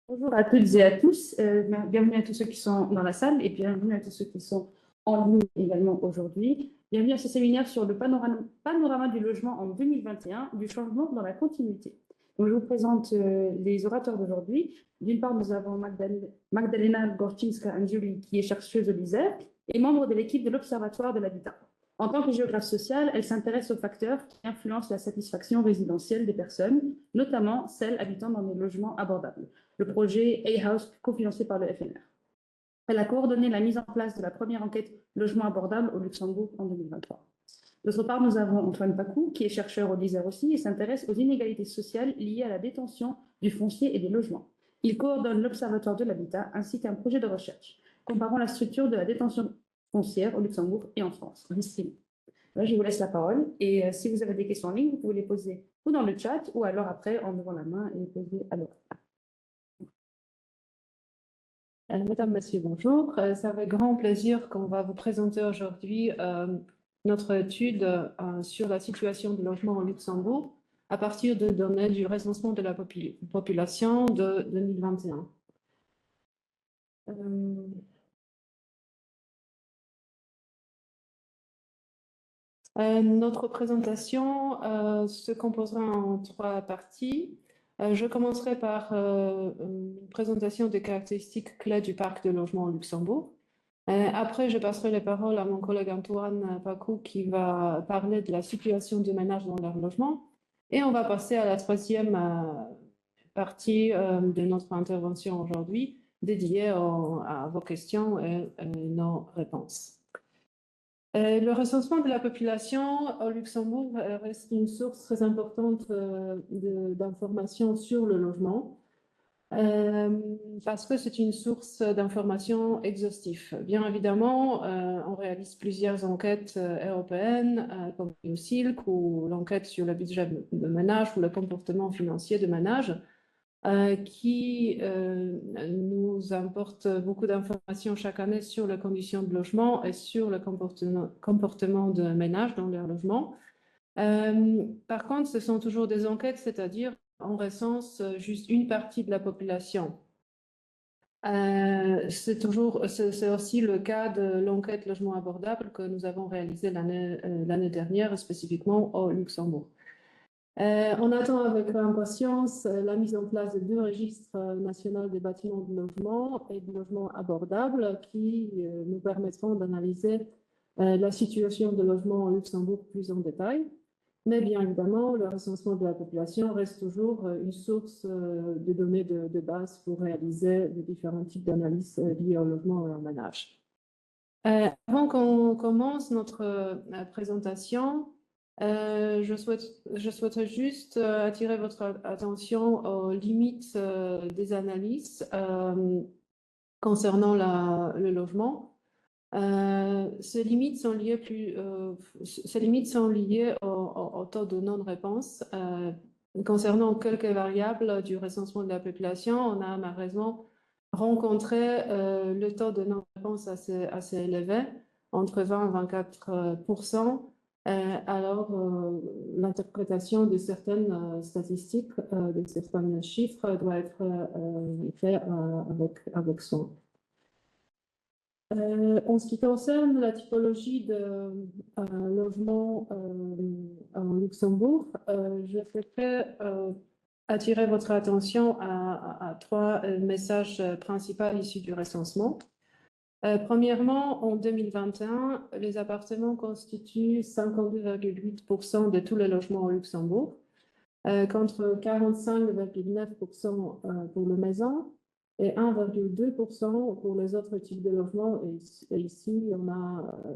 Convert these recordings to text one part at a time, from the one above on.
Bonjour à toutes et à tous. Bienvenue à tous ceux qui sont dans la salle et bienvenue à tous ceux qui sont en ligne également aujourd'hui. Bienvenue à ce séminaire sur le panorama du logement en 2021, du changement dans la continuité. Donc, je vous présente les orateurs d'aujourd'hui. D'une part, nous avons Magdalena Gorczynska-Angioli, qui est chercheuse au LISER et membre de l'équipe de l'Observatoire de l'habitat. En tant que géographe sociale, elle s'intéresse aux facteurs qui influencent la satisfaction résidentielle des personnes, notamment celles habitant dans des logements abordables, le projet A-House cofinancé par le FNR. Elle a coordonné la mise en place de la première enquête logement abordable au Luxembourg en 2023. D'autre part, nous avons Antoine Pacou, qui est chercheur au LISER aussi et s'intéresse aux inégalités sociales liées à la détention du foncier et des logements. Il coordonne l'Observatoire de l'habitat ainsi qu'un projet de recherche comparant la structure de la détention foncière au Luxembourg et en France. Là, je vous laisse la parole et si vous avez des questions en ligne, vous pouvez les poser ou dans le chat ou alors après en levant la main et les poser à l'oral. Mesdames, Messieurs, bonjour. C'est avec grand plaisir qu'on va vous présenter aujourd'hui notre étude sur la situation du logement au Luxembourg à partir de données du recensement de la population de 2021. Notre présentation se composera en 3 parties. Je commencerai par une présentation des caractéristiques clés du parc de logement au Luxembourg. Après, je passerai les paroles à mon collègue Antoine Pacou qui va parler de la situation des ménages dans leur logement. Et on va passer à la 3e partie de notre intervention aujourd'hui, dédiée à vos questions et nos réponses. Le recensement de la population au Luxembourg reste une source très importante d'informations sur le logement. Parce que c'est une source d'information exhaustive. Bien évidemment, on réalise plusieurs enquêtes européennes, comme le SILC ou l'enquête sur le budget de ménage ou le comportement financier de ménage, qui nous apporte beaucoup d'informations chaque année sur les conditions de logement et sur le comportement de ménage dans leur logement. Par contre, ce sont toujours des enquêtes, c'est-à-dire on recense juste une partie de la population. C'est aussi le cas de l'enquête logement abordable que nous avons réalisée l'année dernière, spécifiquement au Luxembourg. On attend avec impatience la mise en place de 2 registres nationaux des bâtiments de logement et de logement abordable qui nous permettront d'analyser la situation de logement au Luxembourg plus en détail. Mais bien évidemment, le recensement de la population reste toujours une source de données de base pour réaliser les différents types d'analyses liées au logement et au ménage. Avant qu'on commence notre présentation, je souhaiterais juste attirer votre attention aux limites des analyses concernant le logement. Ces limites sont liées au taux de non-réponse. Concernant quelques variables du recensement de la population, on a malheureusement rencontré le taux de non-réponse assez élevé, entre 20 et 24%. Alors, l'interprétation de certaines statistiques, de certains chiffres doit être faite avec soin. En ce qui concerne la typologie de logement en Luxembourg, je souhaiterais attirer votre attention à 3 messages principaux issus du recensement. Premièrement, en 2021, les appartements constituent 52,8% de tous les logements au Luxembourg, contre 45,9% pour les maisons et 1,2% pour les autres types de logements. Et ici,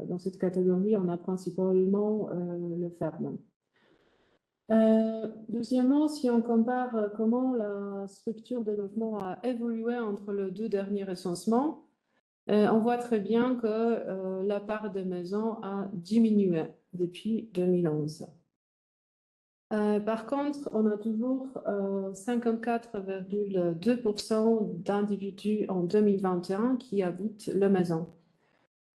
dans cette catégorie, on a principalement le ferme. Deuxièmement, si on compare comment la structure de logement a évolué entre les 2 derniers recensements, on voit très bien que la part des maisons a diminué depuis 2011. Par contre, on a toujours 54,2% d'individus en 2021 qui habitent la maison.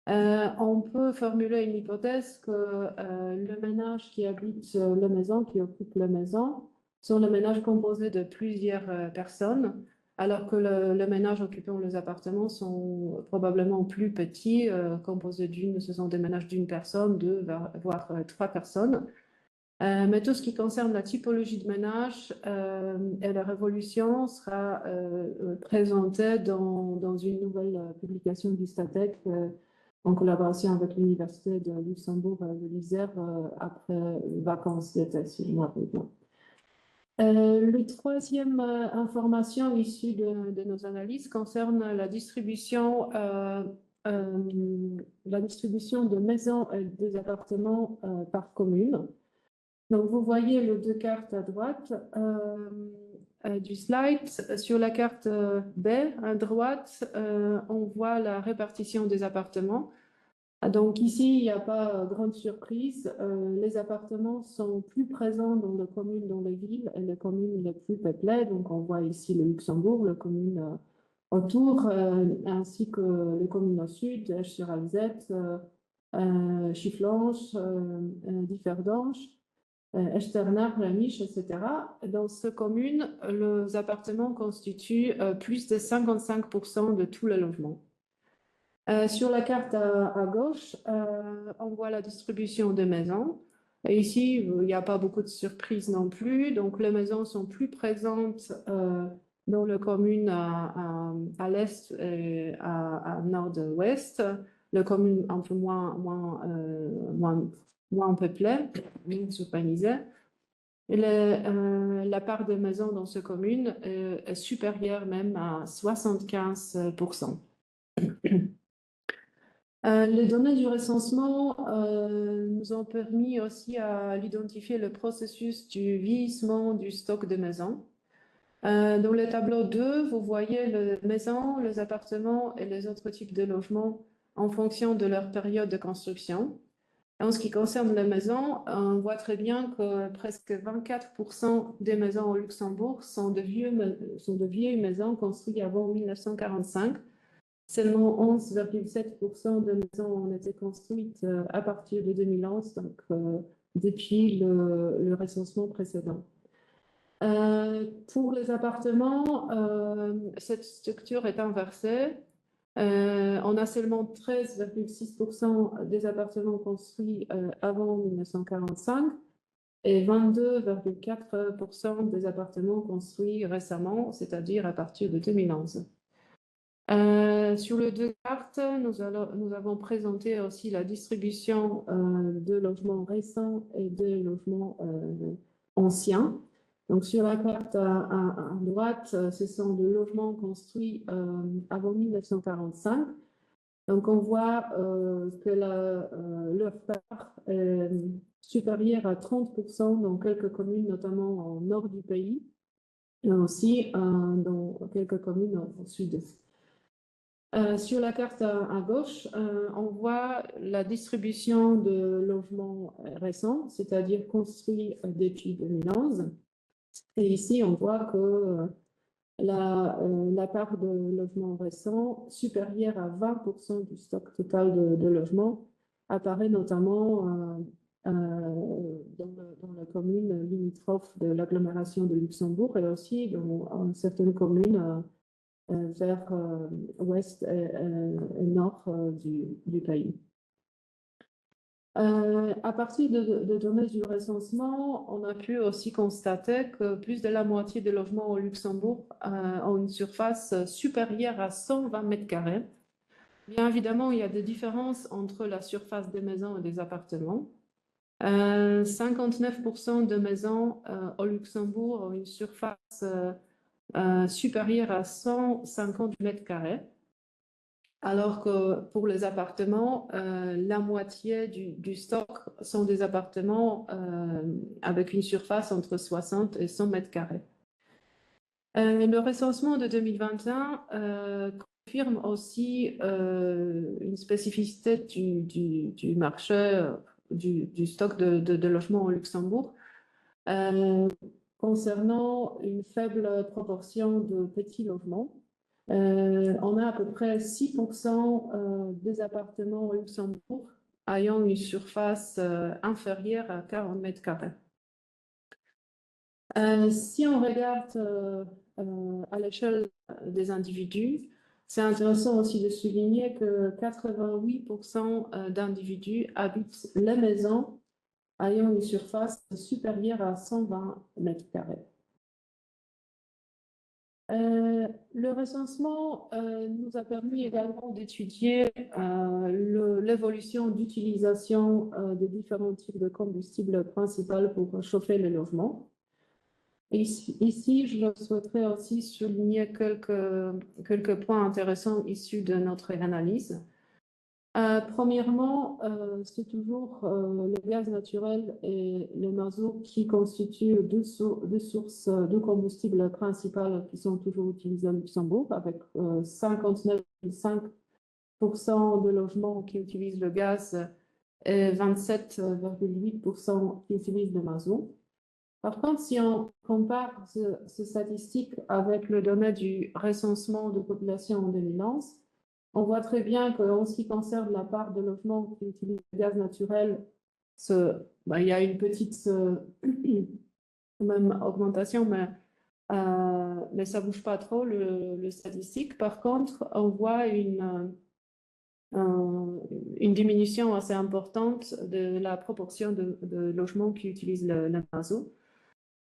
On peut formuler une hypothèse que le ménage qui habite la maison, qui occupe la maison, sont les ménages composés de plusieurs personnes. alors que le ménage occupant les appartements sont probablement plus petits, composés ce sont des ménages d'une personne, deux, voire trois personnes. Mais tout ce qui concerne la typologie de ménage et leur évolution sera présenté dans une nouvelle publication du Statec en collaboration avec l'Université de Luxembourg de l'Isère après les vacances d'été, si je me rappelle bien. Le troisième information issue de nos analyses concerne la distribution de maisons et des appartements par commune. Donc, vous voyez les deux cartes à droite du slide. Sur la carte B, à droite, on voit la répartition des appartements. Donc ici, il n'y a pas grande surprise. Les appartements sont plus présents dans les communes, dans les villes et les communes les plus peuplées. Donc on voit ici le Luxembourg, les communes autour, ainsi que les communes au sud, Esch-sur-Alzette, Chifflange, Differdange, Echternach, La Niche, etc. Dans ces communes, les appartements constituent plus de 55% de tous les logements. Sur la carte à gauche, on voit la distribution des maisons. Et ici, il n'y a pas beaucoup de surprises non plus. Donc, les maisons sont plus présentes dans les communes à l'est et à nord-ouest. Les communes un peu moins peuplées, moins urbanisées. Et la part des maisons dans ces communes est supérieure même à 75%. Les données du recensement nous ont permis aussi à l'identifier le processus du vieillissement du stock de maisons. Dans le tableau 2, vous voyez les maisons, les appartements et les autres types de logements en fonction de leur période de construction. En ce qui concerne les maisons, on voit très bien que presque 24% des maisons au Luxembourg sont de vieilles maisons construites avant 1945. Seulement 11,7% de maisons ont été construites à partir de 2011, donc depuis le recensement précédent. Pour les appartements, cette structure est inversée. On a seulement 13,6% des appartements construits avant 1945 et 22,4% des appartements construits récemment, c'est-à-dire à partir de 2011. Sur les deux cartes, nous avons présenté aussi la distribution de logements récents et de logements anciens. Donc sur la carte à droite, ce sont des logements construits avant 1945. Donc on voit que leur part est supérieure à 30% dans quelques communes, notamment au nord du pays, et aussi dans quelques communes au sud. Sur la carte à gauche, on voit la distribution de logements récents, c'est-à-dire construits depuis 2011. Et ici, on voit que la part de logements récents, supérieure à 20% du stock total de logements, apparaît notamment dans la commune limitrophe de l'agglomération de Luxembourg et aussi dans certaines communes vers ouest et nord du pays. À partir de données du recensement, on a pu aussi constater que plus de la moitié des logements au Luxembourg ont une surface supérieure à 120 mètres carrés. Bien évidemment, il y a des différences entre la surface des maisons et des appartements. 59% de maisons au Luxembourg ont une surface supérieure à 150 mètres carrés, alors que pour les appartements, la moitié du stock sont des appartements avec une surface entre 60 et 100 mètres carrés. Le recensement de 2021 confirme aussi une spécificité du marché du stock de logements au Luxembourg. Concernant une faible proportion de petits logements, on a à peu près 6% des appartements au Luxembourg ayant une surface inférieure à 40 mètres carrés. Si on regarde à l'échelle des individus. C'est intéressant aussi de souligner que 88% d'individus habitent les maisons ayant une surface supérieure à 120 mètres carrés. Le recensement nous a permis également d'étudier l'évolution d'utilisation de différents types de combustibles principaux pour chauffer les logements. Ici, je souhaiterais aussi souligner quelques points intéressants issus de notre analyse. Premièrement, c'est toujours le gaz naturel et le mazout qui constituent deux sources de combustible principales qui sont toujours utilisées au Luxembourg, avec 59,5% de logements qui utilisent le gaz et 27,8% qui utilisent le mazout. Par contre, si on compare ces statistiques avec le domaine du recensement de population en 2011, on voit très bien qu'en ce qui concerne la part de logements qui utilisent le gaz naturel, il y a une petite même augmentation, mais ça ne bouge pas trop le statistique. Par contre, on voit une diminution assez importante de la proportion de logements qui utilisent le mazout.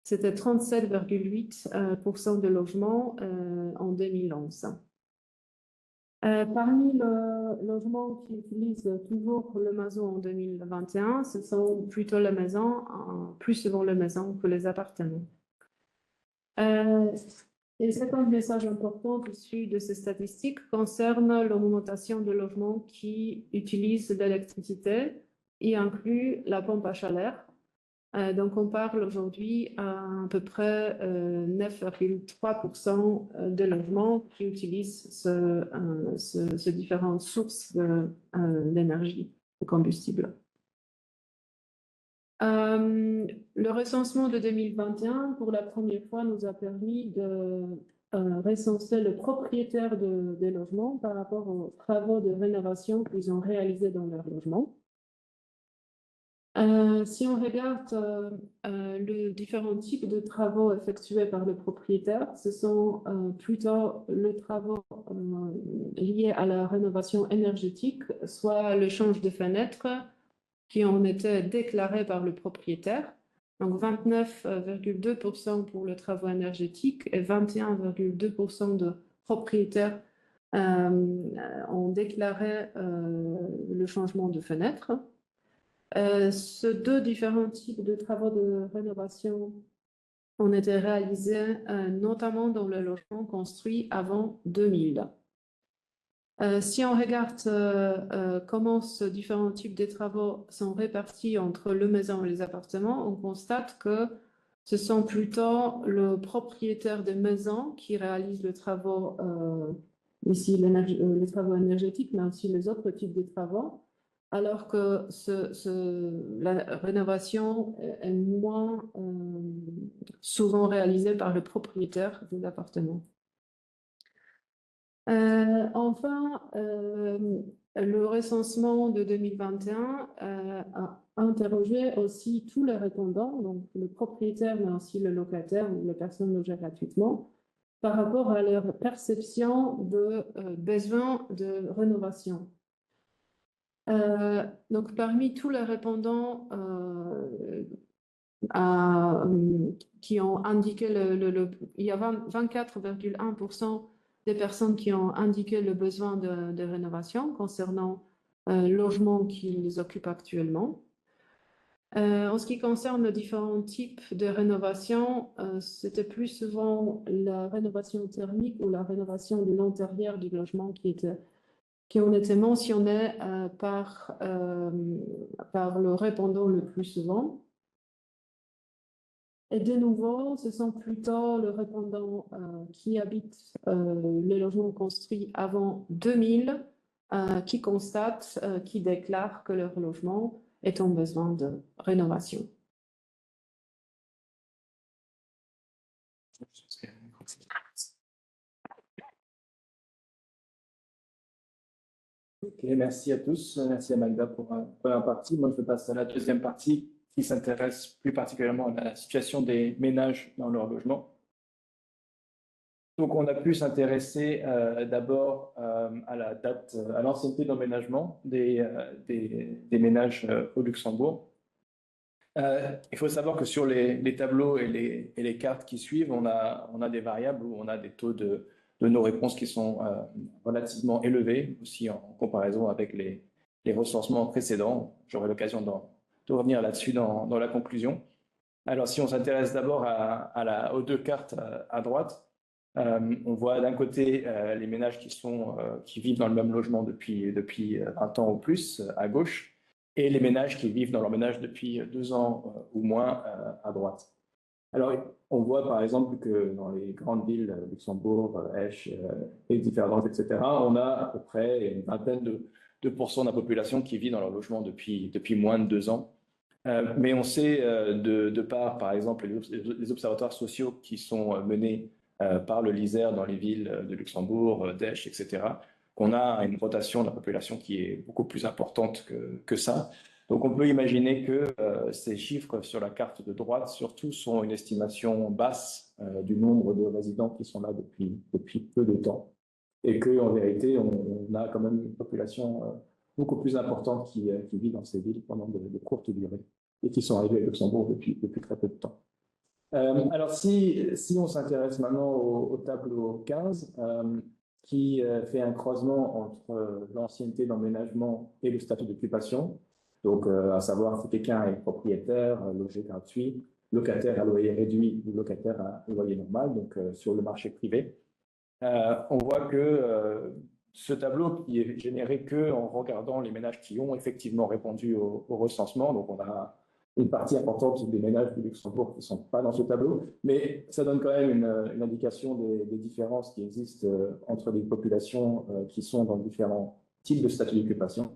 C'était 37,8% de logements en 2011. Parmi les logements qui utilisent toujours le mazout en 2021, ce sont plutôt les maisons, plus souvent les maisons que les appartements. Et c'est un message important issu de ces statistiques concerne l'augmentation de logements qui utilisent l'électricité et inclut la pompe à chaleur. Donc, on parle aujourd'hui à peu près 9,3% de logements qui utilisent ces différentes sources d'énergie, de combustible. Le recensement de 2021, pour la première fois, nous a permis de recenser le propriétaire des logements par rapport aux travaux de rénovation qu'ils ont réalisés dans leur logement. Si on regarde les différents types de travaux effectués par le propriétaire, ce sont plutôt les travaux liés à la rénovation énergétique, soit le change de fenêtres qui ont été déclarés par le propriétaire. Donc 29,2% pour les travaux énergétiques et 21,2% de propriétaires ont déclaré le changement de fenêtre. Ces deux différents types de travaux de rénovation ont été réalisés notamment dans le logement construit avant 2000. Si on regarde comment ces différents types de travaux sont répartis entre les maisons et les appartements, on constate que ce sont plutôt le propriétaire des maisons qui réalise les travaux, ici les travaux énergétiques, mais aussi les autres types de travaux, alors que la rénovation est moins souvent réalisée par le propriétaire des appartements. Enfin, le recensement de 2021 a interrogé aussi tous les répondants, donc le propriétaire, mais aussi le locataire ou les personnes logées gratuitement, par rapport à leur perception de besoin de rénovation. Donc, parmi tous les répondants qui ont indiqué il y a 24,1% des personnes qui ont indiqué le besoin de rénovation concernant logements qu'ils occupent actuellement. En ce qui concerne les différents types de rénovation, c'était plus souvent la rénovation thermique ou la rénovation de l'intérieur du logement qui ont été mentionnés par le répondant le plus souvent. Et de nouveau, ce sont plutôt les répondants qui habitent les logements construits avant 2000 qui constatent, qui déclarent que leur logement est en besoin de rénovation. Ok, merci à tous. Merci à Magda pour la première partie. Moi, je passe à la deuxième partie qui s'intéresse plus particulièrement à la situation des ménages dans leur logement. Donc, on a pu s'intéresser d'abord à la date, à l'ancienneté d'emménagement des ménages au Luxembourg. Il faut savoir que sur les tableaux et les cartes qui suivent, on a des variables où on a des taux de nos réponses qui sont relativement élevés, aussi en comparaison avec les recensements précédents. J'aurai l'occasion de revenir là-dessus dans la conclusion. Alors, si on s'intéresse d'abord aux deux cartes à droite, on voit d'un côté les ménages qui vivent dans le même logement depuis 20 ans ou plus, à gauche, et les ménages qui vivent dans leur ménage depuis 2 ans ou moins à droite. Alors, on voit par exemple que dans les grandes villes, Luxembourg, Esch et différentes, etc., on a à peu près une vingtaine de pourcents de la population qui vit dans leur logement depuis moins de 2 ans. Mais on sait de par exemple, les observatoires sociaux qui sont menés par le LISER dans les villes de Luxembourg, d'Esch, etc., qu'on a une rotation de la population qui est beaucoup plus importante que ça. Donc on peut imaginer que ces chiffres sur la carte de droite, surtout, sont une estimation basse du nombre de résidents qui sont là depuis peu de temps. Et qu'en vérité, on a quand même une population beaucoup plus importante qui vit dans ces villes pendant de courtes durées et qui sont arrivés à Luxembourg depuis très peu de temps. Alors, si on s'intéresse maintenant au tableau 15, qui fait un croisement entre l'ancienneté d'emménagement et le statut d'occupation, donc à savoir si quelqu'un est propriétaire, logé gratuit, locataire à loyer réduit ou locataire à loyer normal, donc sur le marché privé. On voit que ce tableau qui est généré qu'en regardant les ménages qui ont effectivement répondu au recensement, donc on a une partie importante des ménages du Luxembourg qui ne sont pas dans ce tableau, mais ça donne quand même une indication des différences qui existent entre les populations qui sont dans différents types de statuts d'occupation.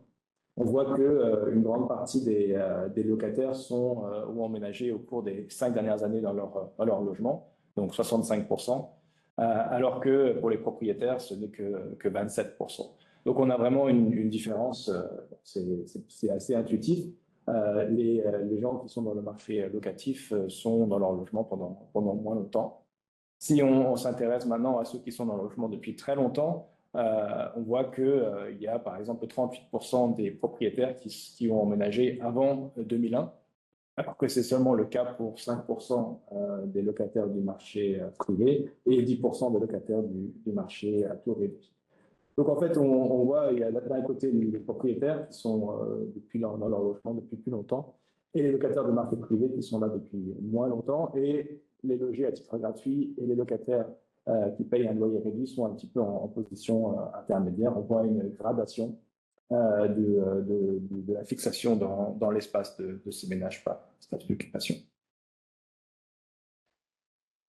On voit qu'une grande partie des locataires ont emménagé au cours des 5 dernières années dans leur logement, donc 65%, alors que pour les propriétaires, ce n'est que 27%. Donc on a vraiment une différence, c'est assez intuitif. Les gens qui sont dans le marché locatif sont dans leur logement pendant moins longtemps. Si on s'intéresse maintenant à ceux qui sont dans le logement depuis très longtemps, on voit qu'il y a par exemple 38% des propriétaires qui ont emménagé avant 2001, alors que c'est seulement le cas pour 5% des locataires du marché privé et 10% des locataires du marché à taux réduit. Donc en fait, on voit, il y a d'un côté les propriétaires qui sont dans leur logement depuis plus longtemps, et les locataires de marché privé qui sont là depuis moins longtemps, et les logés à titre gratuit et les locataires qui payent un loyer réduit sont un petit peu en position intermédiaire. On voit une gradation de la fixation dans l'espace de ces ménages par statut d'occupation.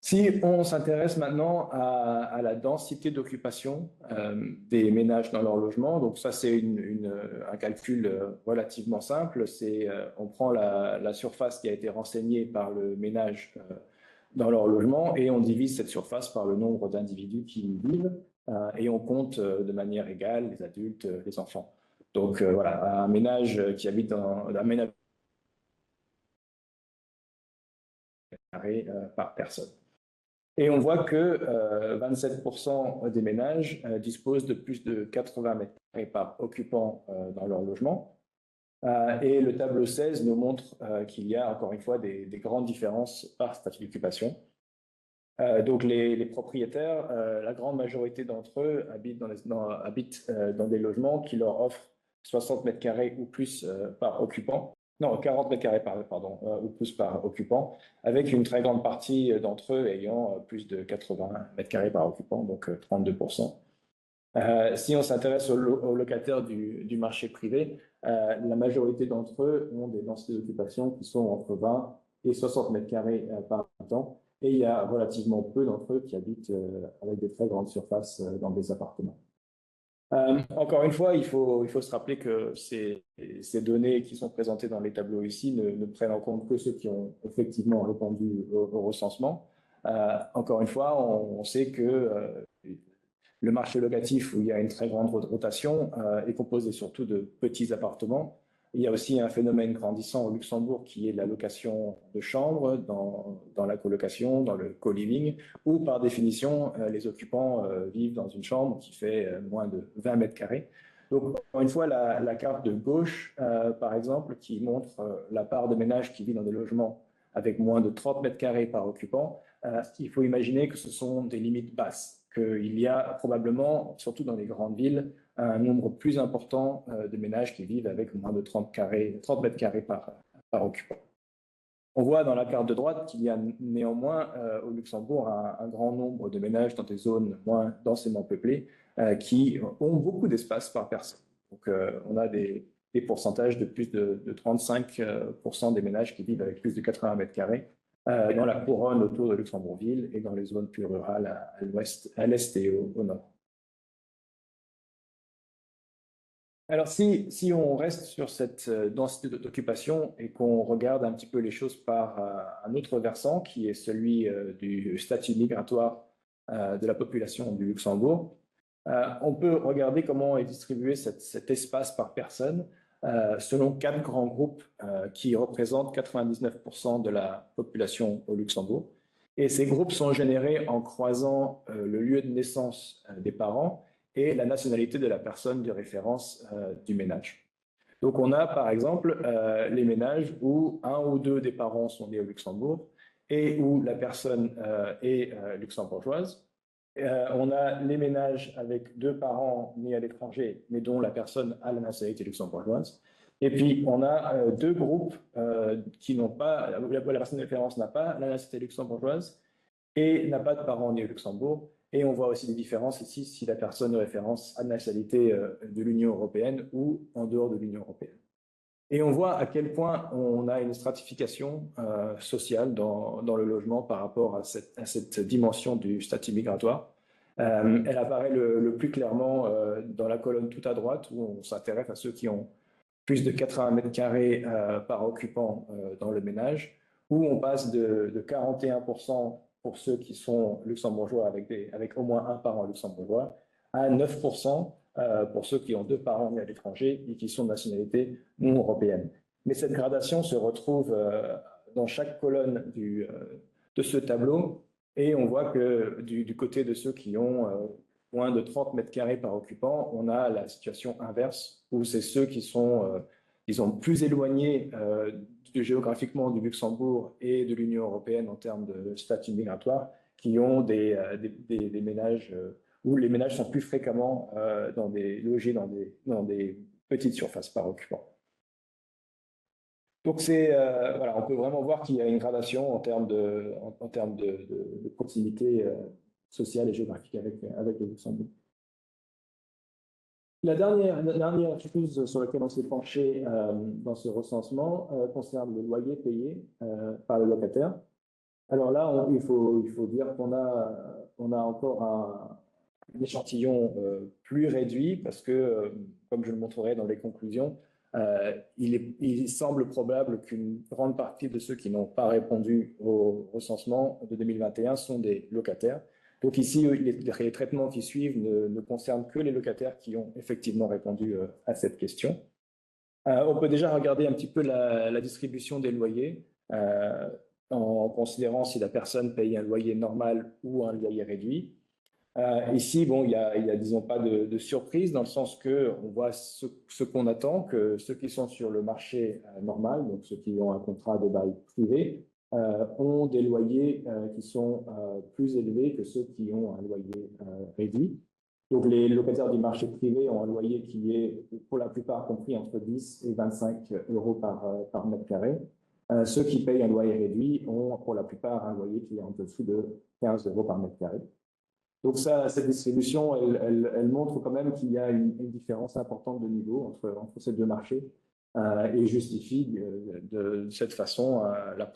Si on s'intéresse maintenant à la densité d'occupation des ménages dans leur logement, donc ça c'est un calcul relativement simple, on prend la surface qui a été renseignée par le ménage dans leur logement et on divise cette surface par le nombre d'individus qui y vivent et on compte de manière égale les adultes, les enfants. Donc voilà, un ménage qui habite dans un ménage par personne. Et on voit que 27% des ménages disposent de plus de 80 mètres carrés par occupant dans leur logement. Et le tableau 16 nous montre qu'il y a encore une fois des grandes différences par statut d'occupation. Donc les propriétaires, la grande majorité d'entre eux habitent dans des logements qui leur offrent 60 mètres carrés ou plus par occupant. Non, 40 mètres carrés ou plus par occupant, avec une très grande partie d'entre eux ayant plus de 80 mètres carrés par occupant, donc 32%. Si on s'intéresse aux locataires du marché privé, la majorité d'entre eux ont des densités d'occupation qui sont entre 20 et 60 mètres carrés par habitant, et il y a relativement peu d'entre eux qui habitent avec des très grandes surfaces dans des appartements. Encore une fois, il faut se rappeler que ces données qui sont présentées dans les tableaux ici ne prennent en compte que ceux qui ont effectivement répondu au recensement. Encore une fois, on sait que le marché locatif, où il y a une très grande rotation, est composé surtout de petits appartements. Il y a aussi un phénomène grandissant au Luxembourg qui est la location de chambres dans la colocation, dans le co-living, où par définition, les occupants vivent dans une chambre qui fait moins de 20 mètres carrés. Donc, encore une fois, la carte de gauche, par exemple, qui montre la part de ménages qui vivent dans des logements avec moins de 30 mètres carrés par occupant, il faut imaginer que ce sont des limites basses, qu'il y a probablement, surtout dans les grandes villes, un nombre plus important de ménages qui vivent avec moins de 30 mètres carrés par occupant. On voit dans la carte de droite qu'il y a néanmoins au Luxembourg un grand nombre de ménages dans des zones moins densément peuplées qui ont beaucoup d'espace par personne. Donc on a des pourcentages de plus de 35% des ménages qui vivent avec plus de 80 mètres carrés dans la couronne autour de Luxembourgville et dans les zones plus rurales à l'ouest, à l'est et au nord. Alors, si on reste sur cette densité d'occupation et qu'on regarde un petit peu les choses par un autre versant, qui est celui du statut migratoire de la population du Luxembourg, on peut regarder comment est distribué cet espace par personne selon 4 grands groupes qui représentent 99% de la population au Luxembourg. Et ces groupes sont générés en croisant le lieu de naissance des parents et la nationalité de la personne de référence du ménage. Donc on a par exemple les ménages où un ou deux des parents sont nés au Luxembourg et où la personne est luxembourgeoise. On a les ménages avec 2 parents nés à l'étranger mais dont la personne a la nationalité luxembourgeoise. Et puis on a 2 groupes qui n'ont pas, la personne de référence n'a pas la nationalité luxembourgeoise et n'a pas de parents nés au Luxembourg. Et on voit aussi des différences ici si la personne de référence a la nationalité de l'Union européenne ou en dehors de l'Union européenne. Et on voit à quel point on a une stratification sociale dans le logement par rapport à cette dimension du statut migratoire. Elle apparaît le plus clairement dans la colonne tout à droite où on s'intéresse à ceux qui ont plus de 80 mètres carrés par occupant dans le ménage, où on passe de 41% pour ceux qui sont luxembourgeois avec au moins un parent luxembourgeois, à 9% pour ceux qui ont 2 parents nés à l'étranger et qui sont de nationalité non européenne. Mais cette gradation se retrouve dans chaque colonne de ce tableau, et on voit que du côté de ceux qui ont moins de 30 mètres carrés par occupant, on a la situation inverse, où c'est ceux qui sont, disons, plus éloignés géographiquement du Luxembourg et de l'Union européenne en termes de statut migratoire, qui ont des ménages où les ménages sont plus fréquemment logés dans des petites surfaces par occupant. Donc voilà, on peut vraiment voir qu'il y a une gradation en termes de proximité sociale et géographique avec le Luxembourg. La dernière chose sur laquelle on s'est penché dans ce recensement concerne le loyer payé par le locataire. Alors là, il faut dire qu'on a encore un échantillon plus réduit parce que, comme je le montrerai dans les conclusions, il semble probable qu'une grande partie de ceux qui n'ont pas répondu au recensement de 2021 sont des locataires. Donc ici, les traitements qui suivent ne concernent que les locataires qui ont effectivement répondu à cette question. On peut déjà regarder un petit peu la distribution des loyers en considérant si la personne paye un loyer normal ou un loyer réduit. Ici, bon, il y a disons pas de surprise dans le sens que on voit ce qu'on attend, que ceux qui sont sur le marché normal, donc ceux qui ont un contrat de bail privé, ont des loyers qui sont plus élevés que ceux qui ont un loyer réduit. Donc les locataires du marché privé ont un loyer qui est pour la plupart compris entre 10 et 25 euros par mètre carré. Ceux qui payent un loyer réduit ont pour la plupart un loyer qui est en dessous de 15 euros par mètre carré. Donc cette distribution, elle montre quand même qu'il y a une différence importante de niveau entre ces 2 marchés et justifie de cette façon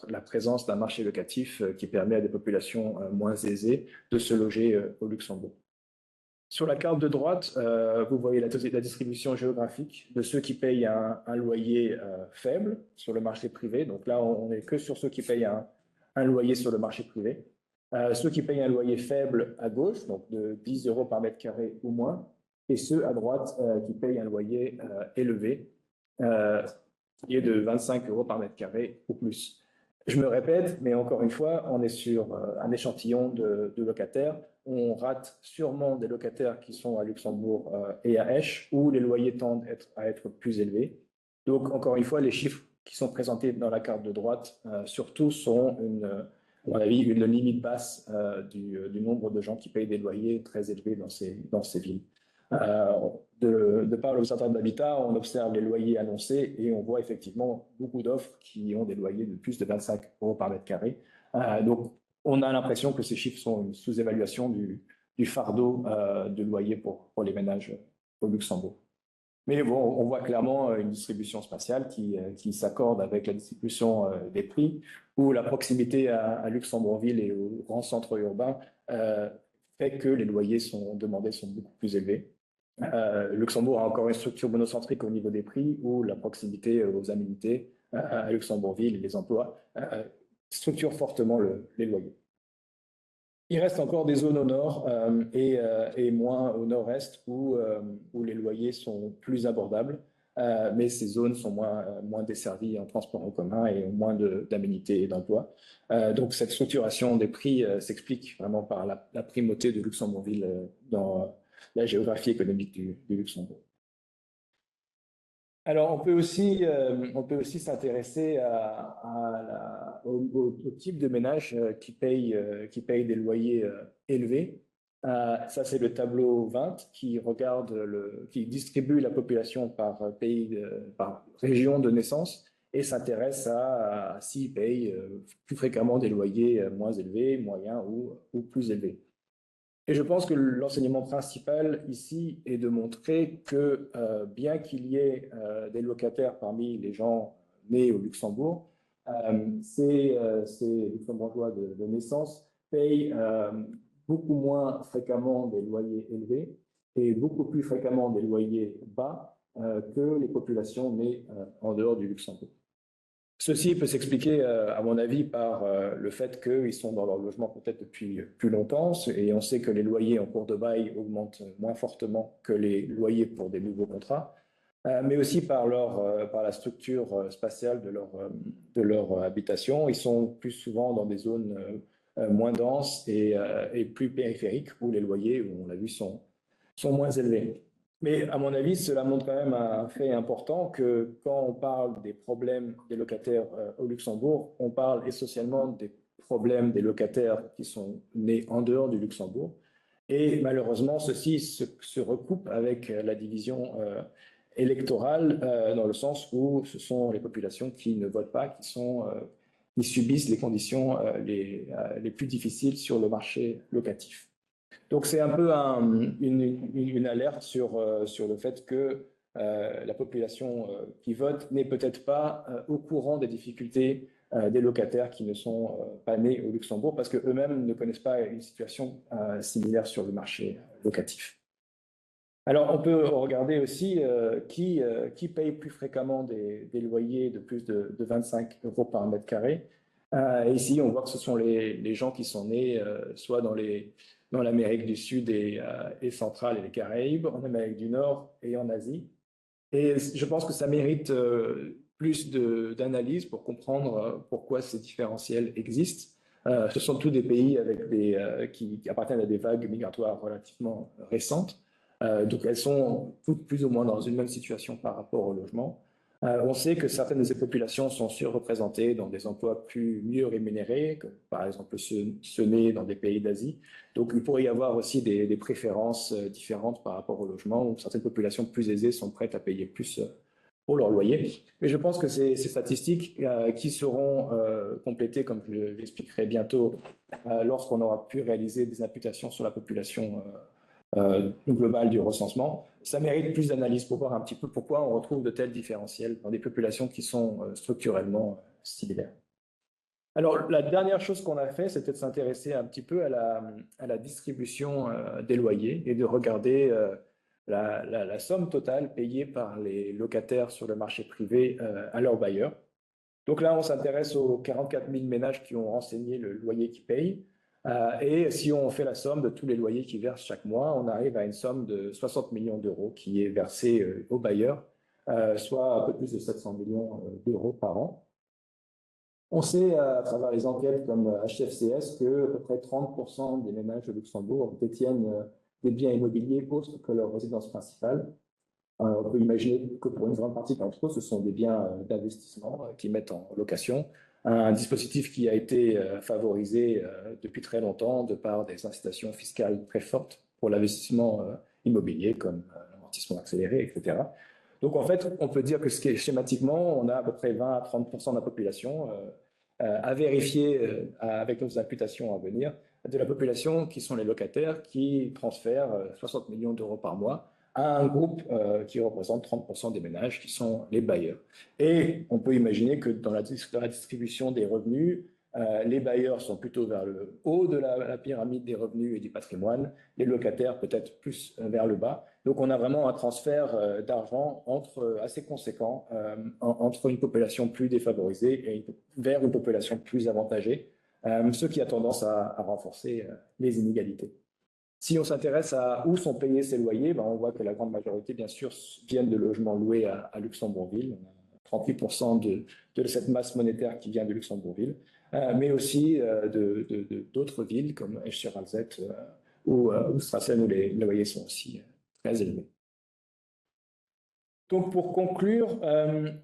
la présence d'un marché locatif qui permet à des populations moins aisées de se loger au Luxembourg. Sur la carte de droite, vous voyez la distribution géographique de ceux qui payent un loyer faible sur le marché privé. Donc là, on n'est que sur ceux qui payent un loyer sur le marché privé. Ceux qui payent un loyer faible à gauche, donc de 10 euros par mètre carré ou moins, et ceux à droite qui payent un loyer élevé. qui est de 25 € par mètre carré ou plus. Je me répète, mais encore une fois, on est sur un échantillon de locataires. On rate sûrement des locataires qui sont à Luxembourg et à Esch, où les loyers tendent à être plus élevés. Donc, encore une fois, les chiffres qui sont présentés dans la carte de droite, surtout, sont, à mon avis, une limite basse du nombre de gens qui payent des loyers très élevés dans ces villes. De par l'Observatoire de l'habitat, on observe les loyers annoncés et on voit effectivement beaucoup d'offres qui ont des loyers de plus de 25 € par mètre carré. Donc, on a l'impression que ces chiffres sont une sous-évaluation du fardeau de loyer pour les ménages au Luxembourg. Mais bon, on voit clairement une distribution spatiale qui s'accorde avec la distribution des prix, où la proximité à Luxembourgville et aux grands centres urbains fait que les loyers demandés sont beaucoup plus élevés. Luxembourg a encore une structure monocentrique au niveau des prix, où la proximité aux aménités à Luxembourgville et les emplois structure fortement les loyers. Il reste encore des zones au nord et moins au nord-est où les loyers sont plus abordables, mais ces zones sont moins desservies en transport en commun et ont moins d'aménités et d'emplois. Donc cette structuration des prix s'explique vraiment par la primauté de Luxembourgville dans la géographie économique du Luxembourg. Alors, on peut aussi s'intéresser au type de ménage qui paye des loyers élevés. Ça, c'est le tableau 20 qui distribue la population par par région de naissance et s'intéresse à s'ils payent plus fréquemment des loyers moins élevés, moyens ou plus élevés. Et je pense que l'enseignement principal ici est de montrer que bien qu'il y ait des locataires parmi les gens nés au Luxembourg, ces luxembourgeois de naissance payent beaucoup moins fréquemment des loyers élevés et beaucoup plus fréquemment des loyers bas que les populations nées en dehors du Luxembourg. Ceci peut s'expliquer, à mon avis, par le fait qu'ils sont dans leur logement peut-être depuis plus longtemps, et on sait que les loyers en cours de bail augmentent moins fortement que les loyers pour des nouveaux contrats, mais aussi par la structure spatiale de leur habitation. Ils sont plus souvent dans des zones moins denses et plus périphériques, où les loyers, où on l'a vu, sont moins élevés. Mais à mon avis, cela montre quand même un fait important que quand on parle des problèmes des locataires au Luxembourg, on parle essentiellement des problèmes des locataires qui sont nés en dehors du Luxembourg. Et malheureusement, ceci se recoupe avec la division électorale dans le sens où ce sont les populations qui ne votent pas, qui subissent les conditions les plus difficiles sur le marché locatif. Donc, c'est un peu une alerte sur le fait que la population qui vote n'est peut-être pas au courant des difficultés des locataires qui ne sont pas nés au Luxembourg parce qu'eux-mêmes ne connaissent pas une situation similaire sur le marché locatif. Alors, on peut regarder aussi qui paye plus fréquemment des loyers de plus de 25 € par mètre carré. Et ici, on voit que ce sont les gens qui sont nés soit dans l'Amérique du Sud et centrale et les Caraïbes, en Amérique du Nord et en Asie. Et je pense que ça mérite plus d'analyse pour comprendre pourquoi ces différentiels existent. Ce sont tous des pays qui appartiennent à des vagues migratoires relativement récentes. Donc elles sont toutes plus ou moins dans une même situation par rapport au logement. On sait que certaines de ces populations sont surreprésentées dans des emplois mieux rémunérés, comme par exemple ceux nés dans des pays d'Asie. Donc il pourrait y avoir aussi des préférences différentes par rapport au logement, où certaines populations plus aisées sont prêtes à payer plus pour leur loyer. Mais je pense que ces statistiques qui seront complétées, comme je l'expliquerai bientôt, lorsqu'on aura pu réaliser des imputations sur la population globale du recensement, ça mérite plus d'analyse pour voir un petit peu pourquoi on retrouve de tels différentiels dans des populations qui sont structurellement similaires. Alors, la dernière chose qu'on a fait, c'était de s'intéresser un petit peu à la distribution des loyers et de regarder la somme totale payée par les locataires sur le marché privé à leurs bailleurs. Donc là, on s'intéresse aux 44 000 ménages qui ont renseigné le loyer qu'ils payent. Et si on fait la somme de tous les loyers qu'ils versent chaque mois, on arrive à une somme de 60 millions d'euros qui est versée aux bailleurs soit un peu plus de 700 millions d'euros par an. On sait à travers les enquêtes comme HFCS que à peu près 30% des ménages de Luxembourg détiennent des biens immobiliers autres que leur résidence principale. On peut imaginer que pour une grande partie d'entre eux, ce sont des biens d'investissement qu'ils mettent en location. Un dispositif qui a été favorisé depuis très longtemps de par des incitations fiscales très fortes pour l'investissement immobilier, comme l'amortissement accéléré, etc. Donc en fait, on peut dire que schématiquement, on a à peu près 20 à 30% de la population à vérifier avec nos imputations à venir, de la population qui sont les locataires qui transfèrent 60 millions d'euros par mois à un groupe qui représente 30% des ménages qui sont les bailleurs. Et on peut imaginer que dans la distribution des revenus, les bailleurs sont plutôt vers le haut de la pyramide des revenus et du patrimoine, les locataires peut-être plus vers le bas. Donc on a vraiment un transfert d'argent assez conséquent entre une population plus défavorisée et vers une population plus avantagée, ce qui a tendance à renforcer les inégalités. Si on s'intéresse à où sont payés ces loyers, on voit que la grande majorité, bien sûr, viennent de logements loués à Luxembourgville. On a 38% de cette masse monétaire qui vient de Luxembourgville, mais aussi d'autres villes comme Esch-sur-Alzette ou Strassen, où les loyers sont aussi très élevés. Donc pour conclure,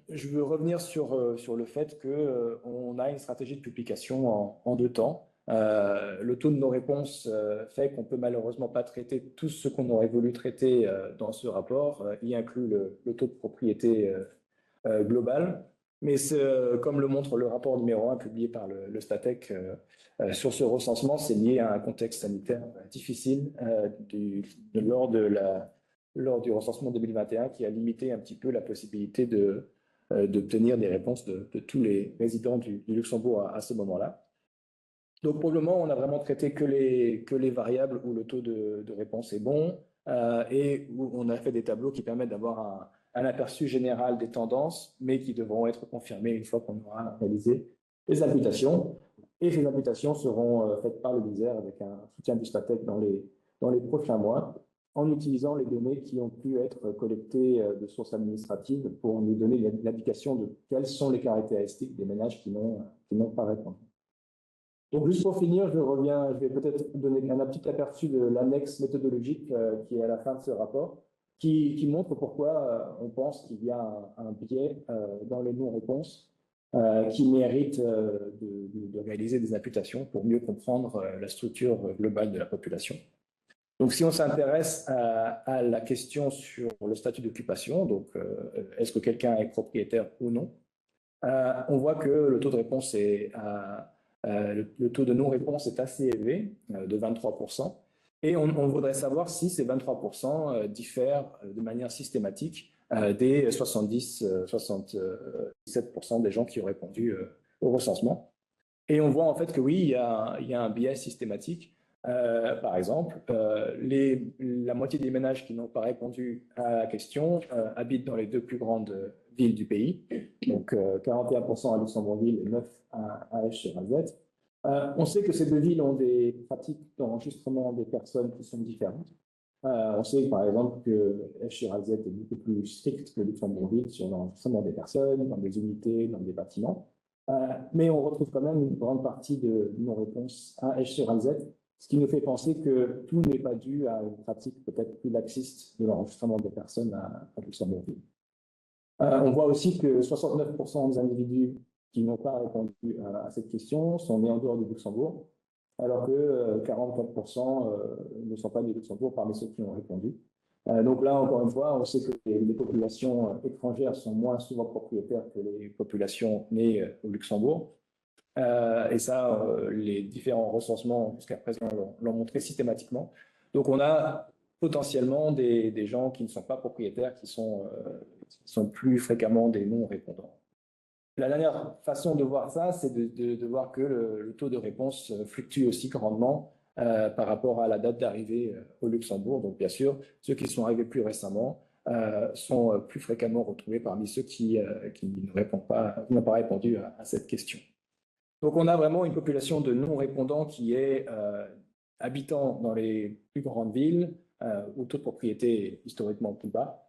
je veux revenir sur le fait qu'on a une stratégie de publication en deux temps. Le taux de non-réponse fait qu'on ne peut malheureusement pas traiter tout ce qu'on aurait voulu traiter dans ce rapport, y inclut le taux de propriété global. Mais comme le montre le rapport numéro 1 publié par le Statec sur ce recensement, c'est lié à un contexte sanitaire difficile lors du recensement 2021 qui a limité un petit peu la possibilité d'obtenir des réponses de tous les résidents du Luxembourg à ce moment-là. Donc, pour le moment, on a vraiment traité que les variables où le taux de réponse est bon et où on a fait des tableaux qui permettent d'avoir un aperçu général des tendances, mais qui devront être confirmés une fois qu'on aura réalisé les imputations. Et ces imputations seront faites par le LISER avec un soutien du Statec dans les prochains mois, en utilisant les données qui ont pu être collectées de sources administratives pour nous donner l'indication de quelles sont les caractéristiques des ménages qui n'ont pas répondu. Donc, juste pour finir, je vais peut-être donner un petit aperçu de l'annexe méthodologique qui est à la fin de ce rapport, qui montre pourquoi on pense qu'il y a un biais dans les non-réponses qui mérite de réaliser des imputations pour mieux comprendre la structure globale de la population. Donc, si on s'intéresse à la question sur le statut d'occupation, donc est-ce que quelqu'un est propriétaire ou non, on voit que le taux de réponse le taux de non-réponse est assez élevé, de 23%, et on voudrait savoir si ces 23% diffèrent de manière systématique des 70-77% des gens qui ont répondu au recensement. Et on voit en fait que oui, il y a un biais systématique. Par exemple, la moitié des ménages qui n'ont pas répondu à la question habitent dans les deux plus grandes villes du pays, donc 41% à Luxembourgville et 9% à Esch-sur-Alzette. On sait que ces deux villes ont des pratiques d'enregistrement des personnes qui sont différentes. On sait par exemple que Esch-sur-Alzette est beaucoup plus strict que Luxembourgville sur l'enregistrement des personnes, dans des unités, dans des bâtiments. Mais on retrouve quand même une grande partie de non-réponse à Esch-sur-Alzette, ce qui nous fait penser que tout n'est pas dû à une pratique peut-être plus laxiste de l'enregistrement des personnes à Luxembourgville. On voit aussi que 69% des individus qui n'ont pas répondu à cette question sont nés en dehors du Luxembourg, alors que 44% ne sont pas nés du Luxembourg parmi ceux qui ont répondu. Donc là, encore une fois, on sait que les populations étrangères sont moins souvent propriétaires que les populations nées au Luxembourg. Et ça, les différents recensements jusqu'à présent l'ont montré systématiquement. Donc on a potentiellement des gens qui ne sont pas propriétaires, qui sont plus fréquemment des non-répondants. La dernière façon de voir ça, c'est de voir que le taux de réponse fluctue aussi grandement par rapport à la date d'arrivée au Luxembourg. Donc bien sûr, ceux qui sont arrivés plus récemment sont plus fréquemment retrouvés parmi ceux qui n'ont pas répondu à cette question. Donc on a vraiment une population de non-répondants qui est habitant dans les plus grandes villes où le taux de propriété est historiquement plus bas.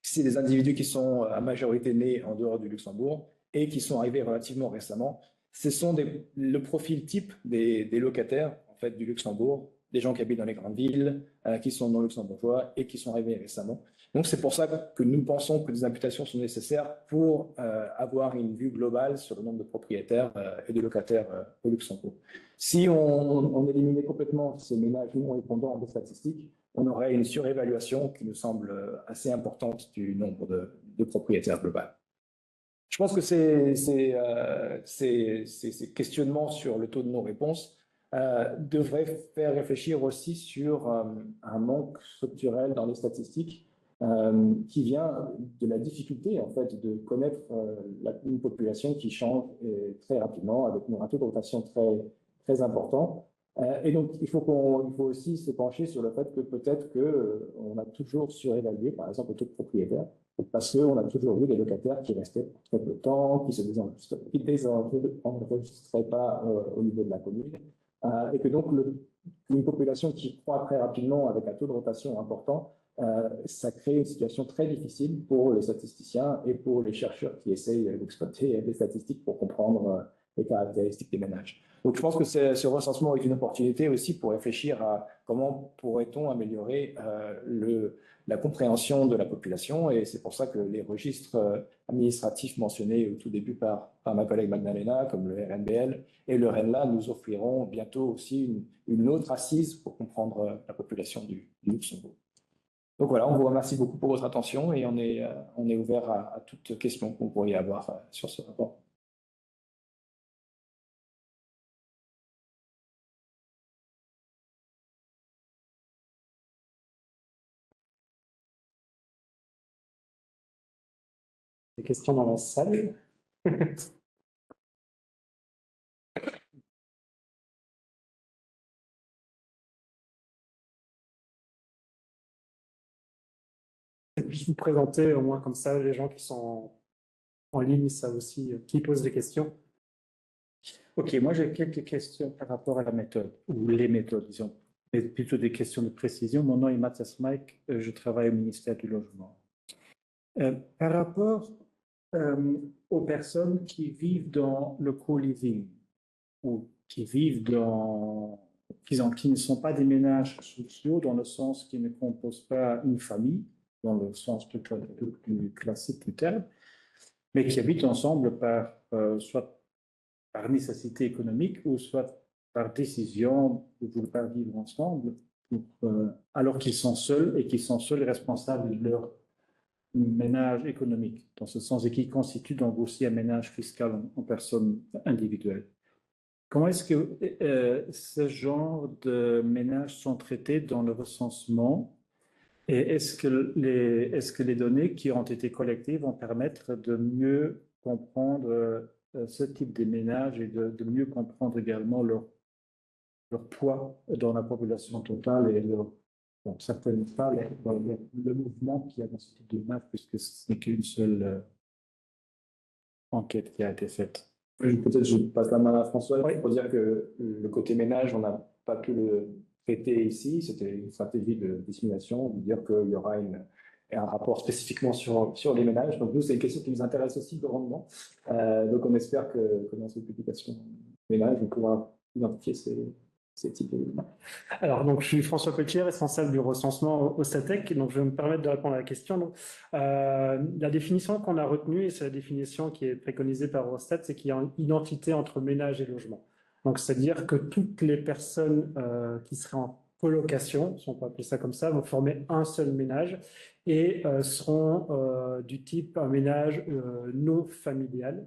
c'est des individus qui sont à majorité nés en dehors du Luxembourg et qui sont arrivés relativement récemment. Ce sont le profil type des locataires en fait, du Luxembourg, des gens qui habitent dans les grandes villes, qui sont non luxembourgeois et qui sont arrivés récemment. Donc c'est pour ça que nous pensons que des imputations sont nécessaires pour avoir une vue globale sur le nombre de propriétaires et de locataires au Luxembourg. Si on éliminait complètement ces ménages non répondants des statistiques, on aurait une surévaluation qui nous semble assez importante du nombre de propriétaires globaux. Je pense que ces questionnements sur le taux de non-réponse devraient faire réfléchir aussi sur un manque structurel dans les statistiques qui vient de la difficulté en fait de connaître une population qui change très rapidement avec un taux de rotation très important. Et donc, il faut aussi se pencher sur le fait que peut-être qu'on a toujours surévalué, par exemple, le taux de propriétaires, parce qu'on a toujours eu des locataires qui restaient très peu de temps, qui se désenregistraient pas au niveau de la commune, et que donc une population qui croît très rapidement avec un taux de rotation important, ça crée une situation très difficile pour les statisticiens et pour les chercheurs qui essayent d'exploiter les statistiques pour comprendre les caractéristiques des ménages. Donc, je pense que ce recensement est une opportunité aussi pour réfléchir à comment pourrait-on améliorer la compréhension de la population. Et c'est pour ça que les registres administratifs mentionnés au tout début par ma collègue Magdalena, comme le RNBL et le RENLA, nous offriront bientôt aussi une autre assise pour comprendre la population du Luxembourg. Donc voilà, on vous remercie beaucoup pour votre attention et on est ouvert à toute question que vous pourriez avoir sur ce rapport. Des questions dans la salle? Juste vous présenter, au moins comme ça, les gens qui sont en ligne, ça aussi, qui posent des questions. Ok, moi j'ai quelques questions par rapport à la méthode, ou les méthodes, disons, mais plutôt des questions de précision. Mon nom est Mathias Mike, je travaille au ministère du Logement. Par rapport aux personnes qui vivent dans le co-living, ou qui vivent qui ne sont pas des ménages sociaux dans le sens qu'ils ne composent pas une famille, dans le sens plus classique du terme, mais qui habitent ensemble soit par nécessité économique ou soit par décision de vouloir vivre ensemble, alors qu'ils sont seuls et qu'ils sont seuls responsables de leur ménage économique, dans ce sens, et qui constituent donc aussi un ménage fiscal en personne individuelle. Comment est-ce que ce genre de ménages sont traités dans le recensement et est-ce que les données qui ont été collectées vont permettre de mieux comprendre ce type de ménages et de mieux comprendre également leur poids dans la population totale et certainement pas le mouvement qu'il y a dans ce type de ménage puisque ce n'est qu'une seule enquête qui a été faite. Peut-être je passe la main à François Oui. pour dire que le côté ménage, on n'a pas pu le traiter ici. C'était une stratégie de dissimulation, de dire qu'il y aura un rapport spécifiquement sur les ménages. Donc nous, c'est une question qui nous intéresse aussi grandement. Donc on espère que dans cette publication ménage, on pourra identifier ces types d'éléments. Alors, donc, je suis François Cotier, responsable du recensement au STATEC, donc je vais me permettre de répondre à la question. Donc, la définition qu'on a retenue, et c'est la définition qui est préconisée par Eurostat, c'est qu'il y a une identité entre ménage et logement. Donc, c'est-à-dire que toutes les personnes qui seraient en colocation, si on peut appeler ça comme ça, vont former un seul ménage et seront du type un ménage non familial.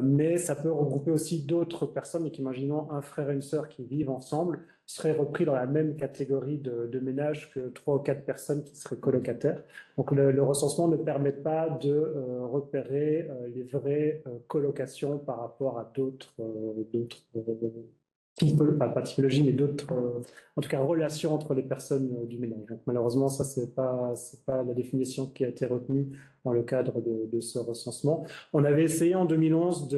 Mais ça peut regrouper aussi d'autres personnes. Donc, imaginons un frère et une sœur qui vivent ensemble seraient repris dans la même catégorie de ménage que 3 ou 4 personnes qui seraient colocataires. Donc, le recensement ne permet pas de repérer les vraies colocations par rapport à d'autres pas typologie, mais d'autres, en tout cas, relations entre les personnes du ménage. Donc, malheureusement, ça, c'est pas la définition qui a été retenue dans le cadre de ce recensement. On avait essayé en 2011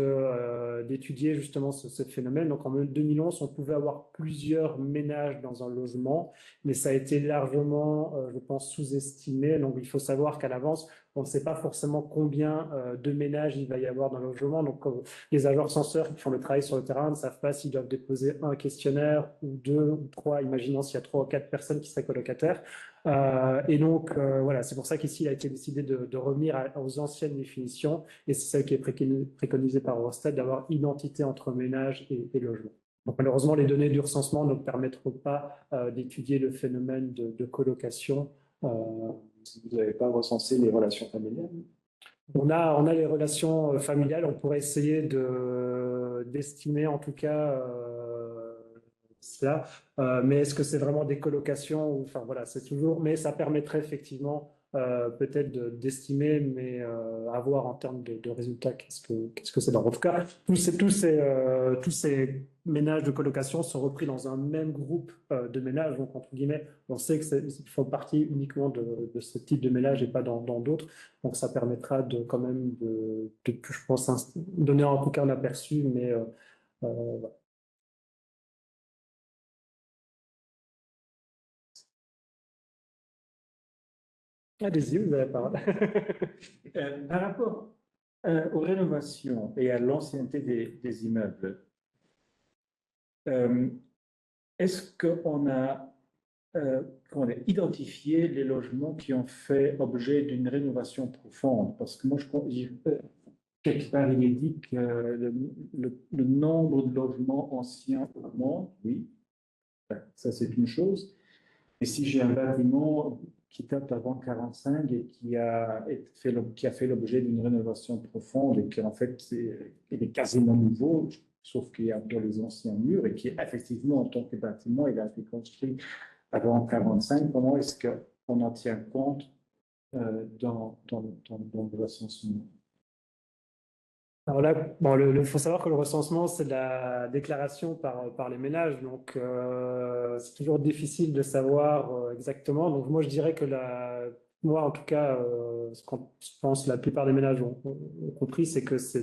d'étudier justement ce phénomène. Donc en 2011, on pouvait avoir plusieurs ménages dans un logement, mais ça a été largement, je pense, sous-estimé. Donc il faut savoir qu'à l'avance, on ne sait pas forcément combien de ménages il va y avoir dans le logement. Donc les agents recenseurs qui font le travail sur le terrain ne savent pas s'ils doivent déposer un questionnaire ou deux ou trois, imaginons s'il y a 3 ou 4 personnes qui seraient colocataires. Et donc, voilà, c'est pour ça qu'ici, il a été décidé de revenir aux anciennes définitions, et c'est celle qui est préconisée par Eurostat, d'avoir identité entre ménage et logement. Donc, malheureusement, les données du recensement ne permettront pas d'étudier le phénomène de colocation. Vous n'avez pas recensé les relations familiales? On a les relations familiales, on pourrait essayer d'estimer en tout cas cela, mais est-ce que c'est vraiment des colocations? Enfin voilà, c'est toujours, mais ça permettrait effectivement peut-être d'estimer, mais à voir en termes de résultats, qu'est-ce que c'est dans. En tout cas, tous ces ménages de colocation sont repris dans un même groupe de ménages, donc entre guillemets, on sait qu'ils font partie uniquement de ce type de ménage et pas dans d'autres. Donc ça permettra quand même je pense, donner en tout cas un aperçu, mais voilà. Allez-y, vous avez la parole. Par rapport aux rénovations et à l'ancienneté des immeubles, est-ce qu'on a identifié les logements qui ont fait objet d'une rénovation profonde? Parce que moi, quelque part, il est dit que le nombre de logements anciens augmente, oui, ça c'est une chose. Et si j'ai un bâtiment qui date avant 45 et qui a fait l'objet d'une rénovation profonde et qui en fait il est quasiment nouveau, sauf qu'il y a encore les anciens murs et qui effectivement en tant que bâtiment, il a été construit avant 45, comment est-ce qu'on en tient compte dans le recensement? Alors là, bon, il faut savoir que le recensement, c'est de la déclaration par les ménages, donc c'est toujours difficile de savoir exactement. Donc moi, je dirais que moi, en tout cas, ce qu'on pense la plupart des ménages ont compris, c'est que c'est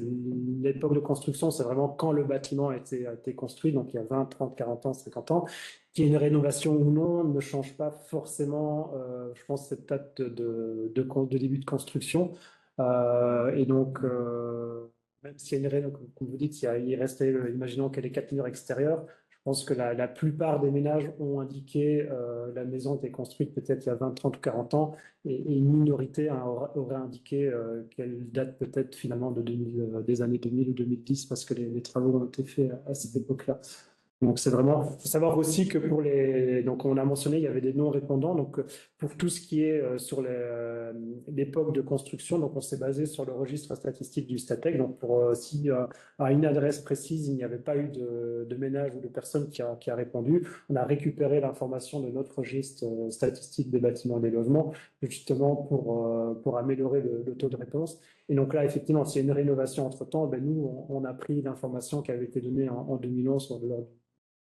l'époque de construction, c'est vraiment quand le bâtiment a été construit, donc il y a 20, 30, 40 ans, 50 ans. Qu'il y ait une rénovation ou non ne change pas forcément, je pense, cette date de début de construction. Et donc, même s'il y a une rénovation, comme vous dites, il restait, imaginons qu'il y ait les 4 murs extérieurs, je pense que la plupart des ménages ont indiqué la maison était construite peut-être il y a 20, 30 ou 40 ans, et une minorité aurait indiqué qu'elle date peut-être finalement des années 2000 ou 2010, parce que les travaux ont été faits à cette époque-là. Donc c'est vraiment, faut savoir aussi que donc on a mentionné, il y avait des non-répondants, donc pour tout ce qui est sur l'époque de construction, donc on s'est basé sur le registre statistique du Statec, donc si à une adresse précise, il n'y avait pas eu de ménage ou de personne qui a répondu, on a récupéré l'information de notre registre statistique des bâtiments et des logements, justement pour améliorer le taux de réponse. Et donc là, effectivement, s'il y a une rénovation entre-temps, ben nous, on a pris l'information qui avait été donnée en 2011 lors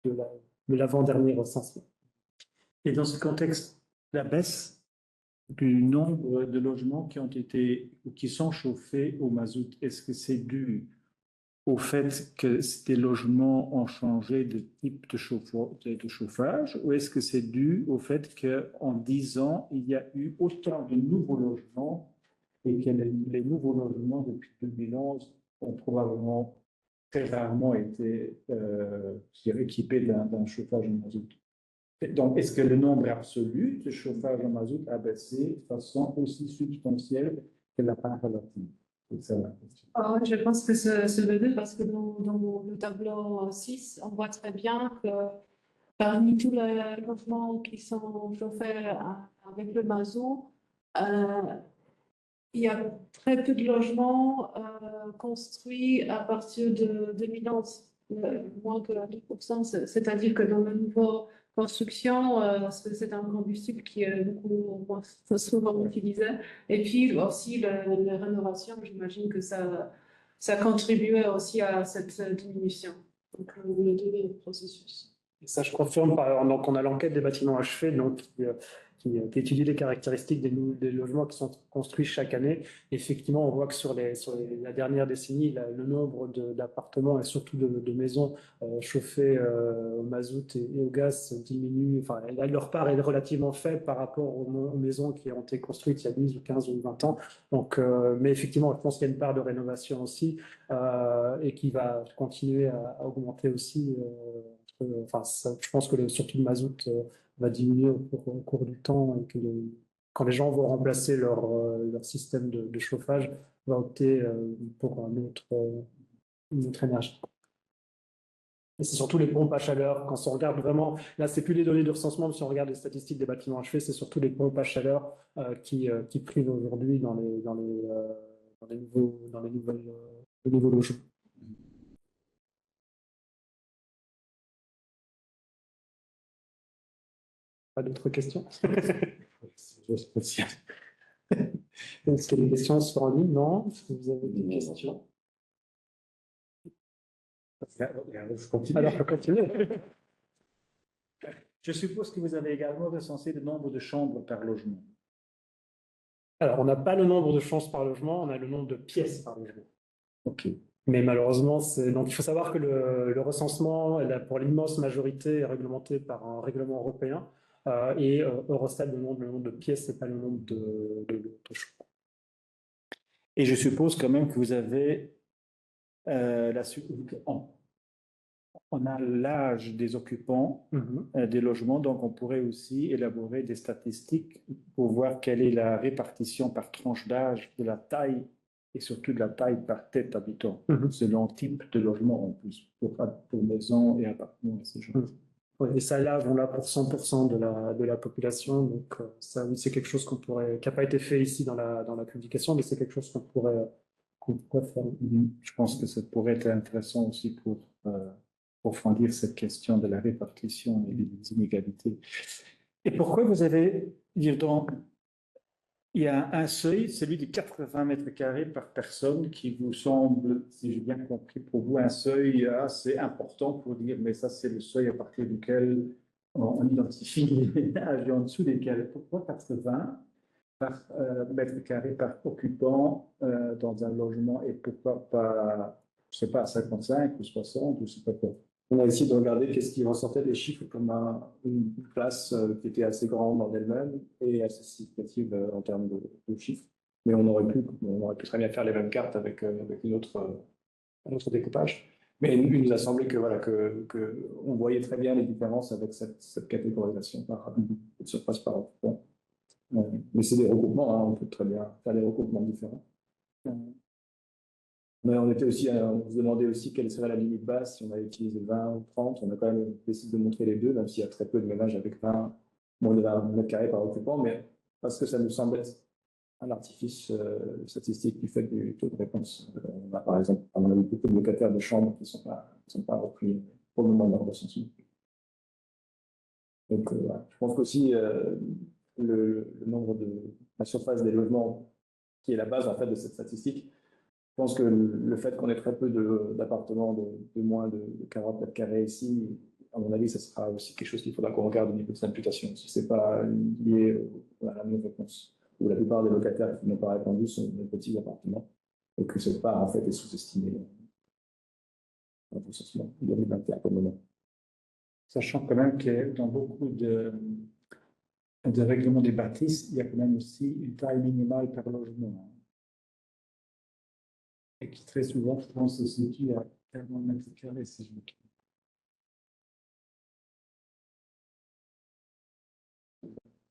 de l'avant-dernier recensement. Et dans ce contexte, la baisse du nombre de logements qui ont été ou qui sont chauffés au mazout, est-ce que c'est dû au fait que ces logements ont changé de type de chauffage, ou est-ce que c'est dû au fait qu'en 10 ans, il y a eu autant de nouveaux logements et que les nouveaux logements depuis 2011 ont probablement très rarement été équipés d'un chauffage en mazout? Donc, est-ce que le nombre absolu de chauffage en mazout a baissé de façon aussi substantielle que la part relative? Je pense que c'est le deux, parce que dans le tableau 6, on voit très bien que parmi tous les logements qui sont chauffés avec le mazout, il y a très peu de logements construits à partir de 2011, moins que 10%. C'est-à-dire que dans la nouvelle construction, c'est un combustible qui est beaucoup moins souvent utilisé. Et puis aussi, les rénovations, j'imagine que ça contribuait aussi à cette diminution. Donc, les deux processus. Et ça, je confirme. Donc, on a l'enquête des bâtiments achevés, donc qui étudie les caractéristiques des logements qui sont construits chaque année. Effectivement, on voit que sur la dernière décennie, le nombre d'appartements et surtout de maisons chauffées au mazout et au gaz diminue. Enfin, leur part est relativement faible par rapport aux maisons qui ont été construites il y a 10 ou 15 ou 20 ans. Donc, mais effectivement, je pense qu'il y a une part de rénovation aussi et qui va continuer à augmenter aussi. Enfin, je pense que surtout le mazout va diminuer au cours du temps et que quand les gens vont remplacer leur système de chauffage, va opter pour une autre énergie. Et c'est surtout les pompes à chaleur. Quand on regarde vraiment, là, c'est plus les données de recensement, mais si on regarde les statistiques des bâtiments achevés, c'est surtout les pompes à chaleur qui priment aujourd'hui dans les nouveaux logements. Pas d'autres questions? Est-ce qu'il y a des questions sur en ligne? Non? Est-ce que vous avez des questions? Alors, je continue. Je suppose que vous avez également recensé le nombre de chambres par logement. Alors, on n'a pas le nombre de chambres par logement, on a le nombre de pièces par logement. OK. Mais malheureusement, donc il faut savoir que le recensement, pour l'immense majorité, est réglementé par un règlement européen. Et Eurostat demande le nombre de pièces, ce n'est pas le nombre de chambres. Et je suppose quand même que vous avez on a l'âge des occupants des logements, donc on pourrait aussi élaborer des statistiques pour voir quelle est la répartition par tranche d'âge de la taille et surtout de la taille par tête habitant, selon type de logement en plus, pour maison et appartement et ces choses. Et ça, là, on l'a pour 100% de la population. Donc, ça, oui, c'est quelque chose qui n'a pas été fait ici dans la publication, mais c'est quelque chose qu'on pourrait faire. Je pense que ça pourrait être intéressant aussi pour approfondir cette question de la répartition et des inégalités. Et pourquoi vous avez, il y a un seuil, celui de 80 mètres carrés par personne, qui vous semble, si j'ai bien compris, pour vous un seuil assez important pour dire, mais ça c'est le seuil à partir duquel on identifie les ménages et en dessous desquels. Pourquoi 80 mètres carrés par occupant dans un logement et pourquoi pas, je ne sais pas, 55 ou 60 ou je ne sais pas quoi. On a essayé de regarder qu'est-ce qui ressortait des chiffres comme une place qui était assez grande en elle-même et assez significative en termes de chiffres. Mais on aurait pu très bien faire les mêmes cartes avec un autre découpage. Mais il nous a semblé que on voyait très bien les différences avec cette catégorisation de surface par occupant. Mais c'est des regroupements, hein, on peut très bien faire des regroupements différents. Mais on se demandait aussi quelle serait la limite basse si on avait utilisé 20 ou 30. On a quand même décidé de montrer les deux, même s'il y a très peu de ménages avec moins de 20 mètres carrés par occupant, mais parce que ça nous semble être un artifice statistique du fait du taux de réponse. On a par exemple, à mon avis, beaucoup de locataires de chambres qui ne sont pas repris pour le moment de leur recensement. Donc, je pense qu'aussi le nombre la surface des logements qui est la base en fait de cette statistique. Je pense que le fait qu'on ait très peu d'appartements de moins de 40 mètres carrés ici, à mon avis, ça sera aussi quelque chose qu'il faudra qu'on regarde au niveau de sa imputation. Si ce n'est pas lié à la non-réponse, où la plupart des locataires qui n'ont pas répondu sont des petits appartements, et que cette part, en fait, est sous-estimée en recensement 2021 pour le moment. Sachant quand même que dans beaucoup de règlements des bâtisses, il y a quand même aussi une taille minimale par logement. Et qui très souvent, je pense, se situe à 40 mètres carrés, si je me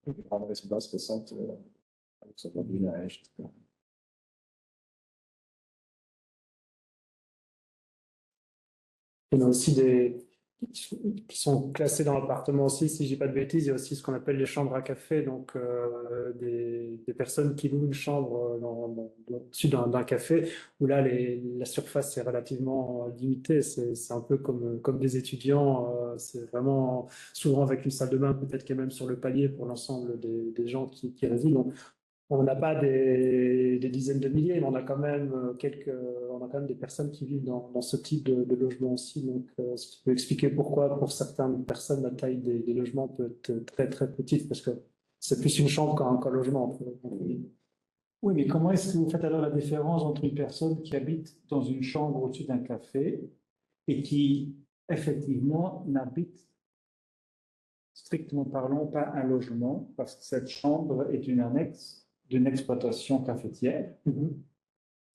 trompe. En espace récente, avec sa du neige, etc. Il y en a aussi des qui sont classés dans l'appartement aussi, si je dis pas de bêtises. Il y a aussi ce qu'on appelle les chambres à café, donc des personnes qui louent une chambre au-dessus d'un café, où là la surface est relativement limitée. C'est un peu comme des étudiants, c'est vraiment souvent avec une salle de bain peut-être qui est même sur le palier pour l'ensemble des gens qui résident. Donc, on n'a pas des dizaines de milliers, mais on a quand même on a quand même des personnes qui vivent dans ce type de logement aussi. Donc, ce qui peut expliquer pourquoi, pour certaines personnes, la taille des logements peut être très, très petite, parce que c'est plus une chambre qu'un logement. Oui, mais comment est-ce que vous faites alors la différence entre une personne qui habite dans une chambre au-dessus d'un café et qui, effectivement, n'habite strictement parlant pas un logement, parce que cette chambre est une annexe d'une exploitation cafetière,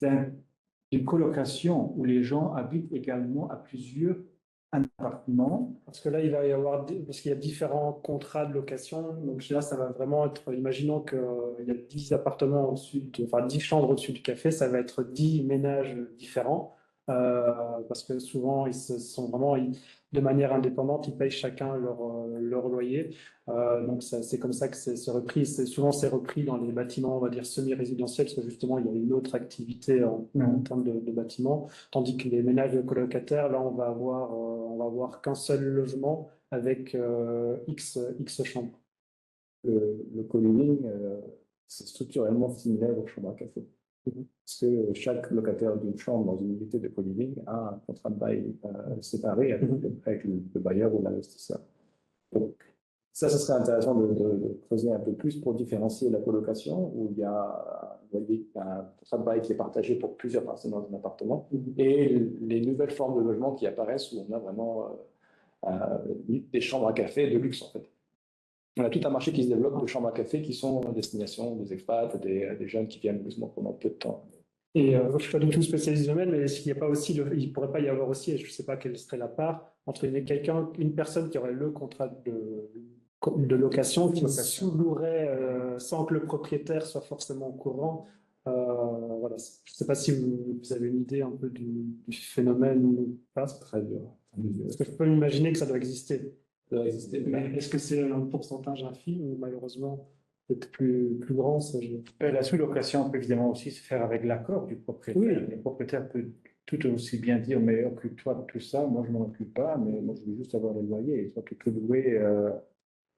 d'une colocation où les gens habitent également à plusieurs appartements. Parce que là, il va y avoir, parce qu'il y a différents contrats de location. Donc là, ça va vraiment être, imaginons qu'il y a 10 appartements au-dessus, enfin 10 chambres au-dessus du café, ça va être 10 ménages différents. Parce que souvent, sont vraiment, de manière indépendante, ils payent chacun leur loyer. Donc c'est comme ça que c'est repris. Souvent, c'est repris dans les bâtiments, on va dire, semi-résidentiels, parce que justement, il y a une autre activité en termes de bâtiments. Tandis que les ménages de colocataires, là, on va avoir qu'un seul logement avec X chambres. Le co-living, c'est structurellement similaire aux chambres à café. Parce que chaque locataire d'une chambre dans une unité de co-living a un contrat de bail séparé avec le bailleur ou l'investisseur. Donc, ça, ce serait intéressant de creuser un peu plus pour différencier la colocation, où il y a, vous voyez, un contrat de bail qui est partagé pour plusieurs personnes dans un appartement, et les nouvelles formes de logement qui apparaissent où on a vraiment des chambres à café de luxe, en fait. On a tout un marché qui se développe de chambres à café qui sont en destination des expats, des jeunes qui viennent justement pendant peu de temps. Et je ne suis pas du tout spécialiste du domaine, mais est-ce qu'il n'y a pas aussi, il ne pourrait pas y avoir aussi, et je ne sais pas quelle serait la part, entre une personne qui aurait le contrat de location qui sous-louerait sans que le propriétaire soit forcément au courant. Voilà. Je ne sais pas si vous avez une idée un peu du phénomène ou pas. C'est très dur. Parce que je peux m'imaginer que ça doit exister. Ça doit exister. Mais est-ce que c'est un pourcentage infime ou malheureusement peut-être plus grand ça, La sous-location peut évidemment aussi se faire avec l'accord du propriétaire. Oui. Le propriétaire peut tout aussi bien dire, mais occupe-toi de tout ça, moi je ne m'en occupe pas, mais moi je veux juste avoir le loyer. Et toi, tu peux louer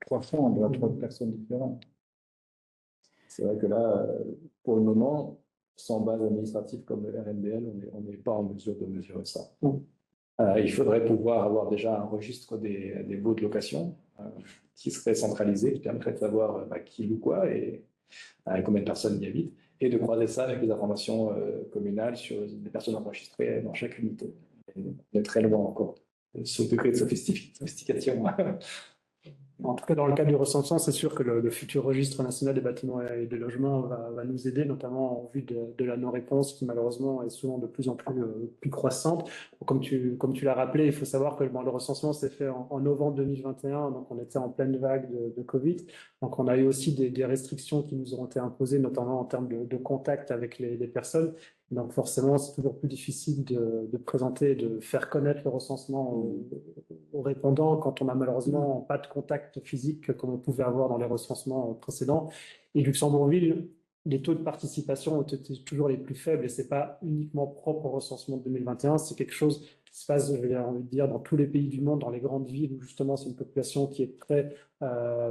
3 chambres à 3 personnes différentes. C'est vrai que là, pour le moment, sans base administrative comme le RNBL, on n'est pas en mesure de mesurer ça. Il faudrait pouvoir avoir déjà un registre des baux de location qui serait centralisé, qui permettrait de savoir qui loue quoi et combien de personnes y habitent, et de croiser ça avec les informations communales sur les personnes enregistrées dans chaque unité. On est très loin encore de ce degré de sophistication. En tout cas, dans le cadre du recensement, c'est sûr que le futur registre national des bâtiments et des logements va nous aider, notamment en vue de la non-réponse qui malheureusement est souvent de plus en plus croissante. Comme tu l'as rappelé, il faut savoir que le recensement s'est fait en novembre 2021, donc on était en pleine vague de Covid. Donc on a eu aussi des restrictions qui nous ont été imposées, notamment en termes de contact avec les personnes. Donc forcément, c'est toujours plus difficile de présenter, de faire connaître le recensement aux répondants quand on n'a malheureusement pas de contact physique comme on pouvait avoir dans les recensements précédents. Et Luxembourgville, les taux de participation ont été toujours les plus faibles et ce n'est pas uniquement propre au recensement de 2021, c'est quelque chose qui se passe, j'ai envie de dire, dans tous les pays du monde, dans les grandes villes où justement c'est une population qui est très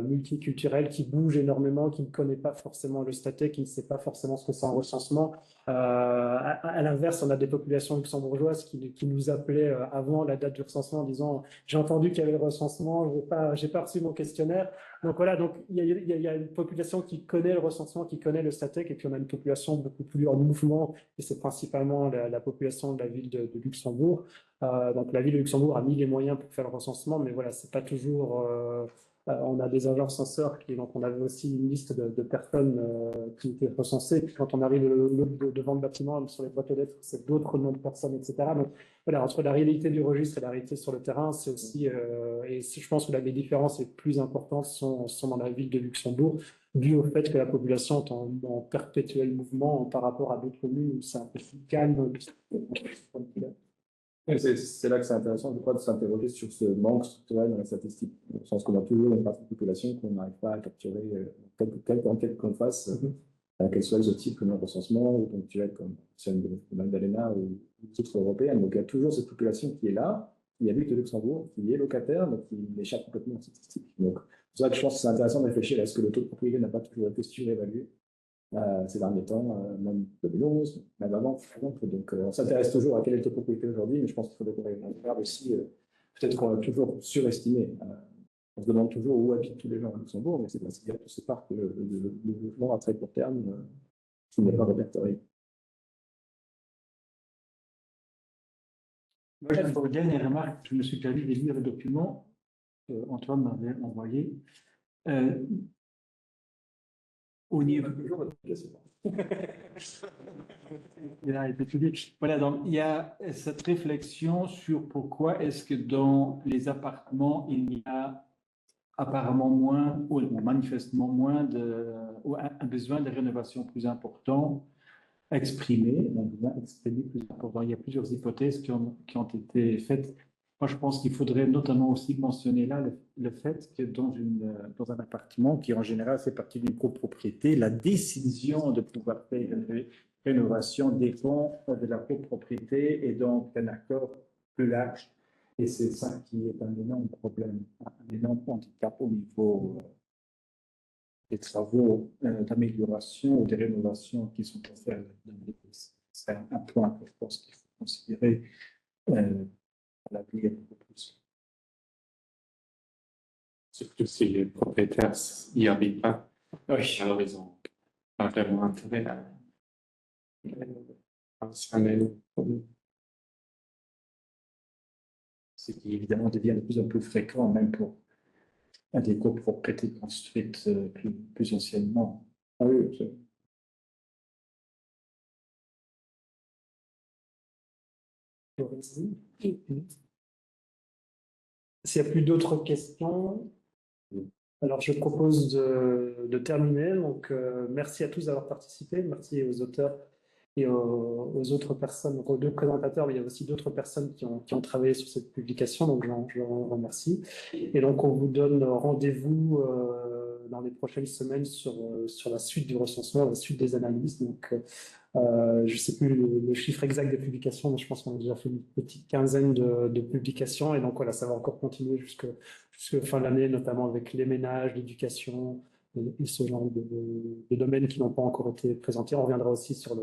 multiculturelle, qui bouge énormément, qui ne connaît pas forcément le statut, qui ne sait pas forcément ce que c'est un recensement. À l'inverse, on a des populations luxembourgeoises qui nous appelaient avant la date du recensement en disant « j'ai entendu qu'il y avait le recensement, j'ai pas reçu mon questionnaire ». Donc voilà, donc il y a une population qui connaît le recensement, qui connaît le Statec, et puis on a une population beaucoup plus en mouvement, et c'est principalement la population de la ville de Luxembourg. Donc la ville de Luxembourg a mis les moyens pour faire le recensement, mais voilà, c'est pas toujours... on a des agents censeurs, donc on avait aussi une liste de personnes qui étaient recensées. Et puis quand on arrive devant le bâtiment, sur les boîtes aux lettres, c'est d'autres noms de personnes, etc. Donc voilà, entre la réalité du registre et la réalité sur le terrain, c'est aussi, et je pense que là, les différences les plus importantes sont dans la ville de Luxembourg, dû au fait que la population est en perpétuel mouvement par rapport à d'autres villes où c'est un peu plus calme. C'est là que c'est intéressant, je crois, de s'interroger sur ce manque structurel dans la statistique, dans le sens qu'on a toujours une partie de la population qu'on n'arrive pas à capturer, quelle enquête qu'on fasse, qu'elle soit exotique comme un recensement, ou ponctuelle comme celle de Magdalena ou d'autres européennes. Donc il y a toujours cette population qui est là, qui habite au Luxembourg, qui est locataire, mais qui échappe complètement aux statistiques. Donc c'est pour ça que je pense que c'est intéressant de réfléchir à ce que le taux de propriété n'a pas toujours été surévalué. ces derniers temps, même 2011, même avant, par exemple. Donc, on s'intéresse toujours à quelle est la propriété aujourd'hui, mais je pense qu'il faudrait qu'on regarde aussi, peut-être qu'on l'a toujours surestimé. On se demande toujours où habitent tous les gens à Luxembourg, mais c'est parce qu'il y a tous ces parcs de logement à très court terme qui n'est pas répertorié. Moi, j'ai une dernière remarque. Je me suis permis de lire le document que Antoine m'avait envoyé. Au niveau. Voilà, donc il y a cette réflexion sur pourquoi est-ce que dans les appartements, il y a apparemment moins, ou manifestement moins, ou un besoin de rénovation plus important exprimé, un besoin exprimé plus important. Il y a plusieurs hypothèses qui ont été faites. Moi, je pense qu'il faudrait notamment aussi mentionner là le fait que dans un appartement qui en général fait partie d'une copropriété, la décision de pouvoir faire une rénovation dépend de la copropriété et donc d'un accord plus large. Et c'est ça qui est un énorme problème, un énorme handicap au niveau des travaux d'amélioration ou des rénovations qui sont à faire dans l'église. C'est un point que je pense qu'il faut considérer à l'avenir beaucoup plus. Surtout si les propriétaires n'y habitent pas. Oui. Alors, ils ont pas vraiment intérêt à s'amener. Ce qui évidemment devient de plus en plus fréquent, même pour des copropriétés construites plus anciennement. Ah oui, absolument. S'il n'y a plus d'autres questions, alors je propose de terminer. Donc, merci à tous d'avoir participé. Merci aux auteurs et aux autres personnes, aux deux présentateurs, mais il y a aussi d'autres personnes qui ont travaillé sur cette publication, donc je vous remercie. Et donc, on vous donne rendez-vous dans les prochaines semaines sur la suite du recensement, la suite des analyses. Donc, je ne sais plus le chiffre exact des publications, mais je pense qu'on a déjà fait une petite quinzaine de publications. Et donc, voilà, ça va encore continuer jusqu'à fin de l'année, notamment avec les ménages, l'éducation et ce genre de domaines qui n'ont pas encore été présentés. On reviendra aussi sur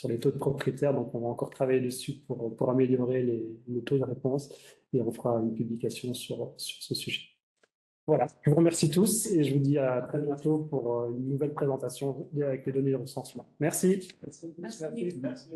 les taux de propriétaires. Donc, on va encore travailler dessus pour améliorer les taux de réponse. Et on fera une publication sur ce sujet. Voilà, je vous remercie tous et je vous dis à très bientôt pour une nouvelle présentation avec les données de recensement. Merci. Merci. Merci.